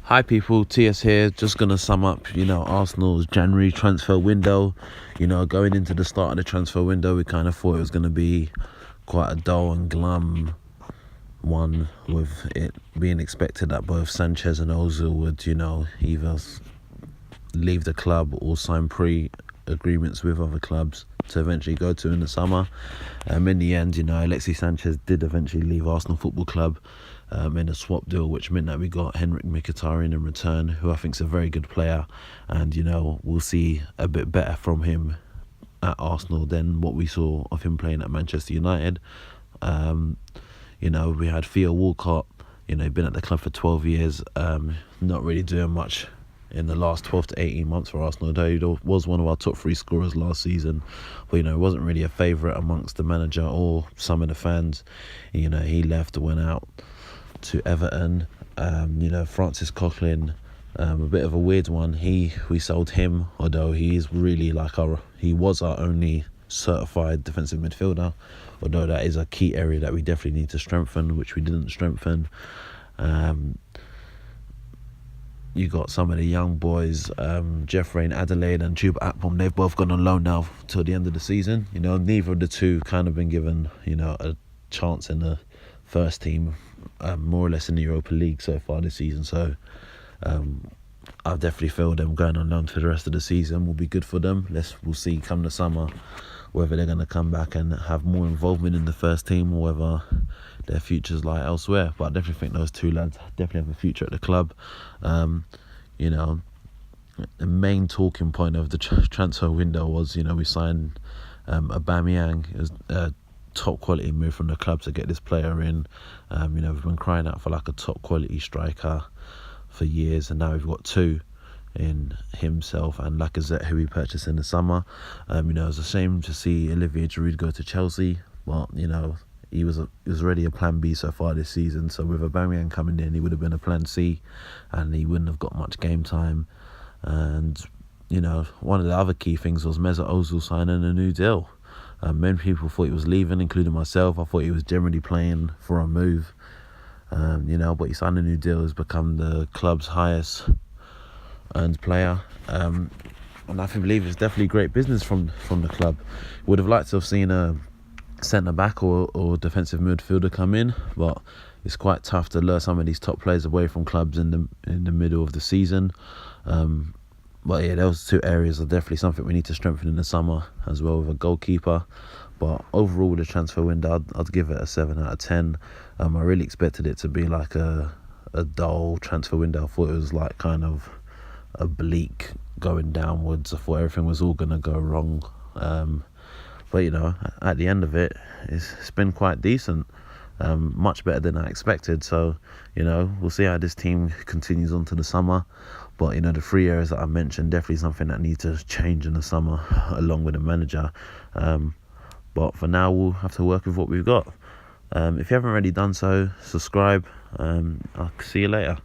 Hi people, TS here. Just going to sum up, Arsenal's January transfer window. Going into the start of the transfer window, we kind of thought it was going to be quite a dull and glum one, with it being expected that both Sanchez and Ozil would, either leave the club or sign pre-agreements with other clubs to eventually go to in the summer. In the end, Alexis Sanchez did eventually leave Arsenal Football Club in a swap deal, which meant that we got Henrik Mkhitaryan in return, who I think is a very good player, and we'll see a bit better from him at Arsenal than what we saw of him playing at Manchester United. We had Theo Walcott, he'd been at the club for 12 years, not really doing much in the last 12 to 18 months for Arsenal, though he was one of our top three scorers last season. But, he wasn't really a favourite amongst the manager or some of the fans. He left, went out to Everton. Francis Coquelin, a bit of a weird one. We sold him, although he was our only certified defensive midfielder, although that is a key area that we definitely need to strengthen, which we didn't strengthen. You got some of the young boys, Jeff Rain, Adelaide and Chuba Akpom. They've both gone on loan now till the end of the season. Neither of the two kind of been given, a chance in the first team, more or less in the Europa League so far this season. So I definitely feel them going on loan for the rest of the season will be good for them. We'll see come the summer whether they're going to come back and have more involvement in the first team or whether their futures lie elsewhere. But I definitely think those two lads definitely have a future at the club. The main talking point of the transfer window was, we signed Aubameyang. It was a top quality move from the club to get this player in. We've been crying out for like a top quality striker for years, and now we've got two in himself and Lacazette, who we purchased in the summer. It was a shame to see Olivier Giroud go to Chelsea, but he was already a plan B so far this season. So with Aubameyang coming in, he would have been a plan C, and he wouldn't have got much game time. And one of the other key things was Mesut Ozil signing a new deal. Many people thought he was leaving, including myself. I thought he was generally playing for a move, but he signed a new deal. He's become the club's highest earned player, and I believe it's definitely great business from the club. Would have liked to have seen a centre back or defensive midfielder come in, but it's quite tough to lure some of these top players away from clubs in the middle of the season. But yeah, those two areas are definitely something we need to strengthen in the summer, as well with a goalkeeper. But overall, the transfer window, I'd give it a 7 out of 10. I really expected it to be like a dull transfer window. I thought it was like kind of a bleak going downwards. I thought everything was all going to go wrong. But at the end of it, it's been quite decent. Much better than I expected. So, we'll see how this team continues on to the summer. But, the three areas that I mentioned, definitely something that needs to change in the summer, along with the manager. But for now, we'll have to work with what we've got. If you haven't already done so, subscribe. I'll see you later.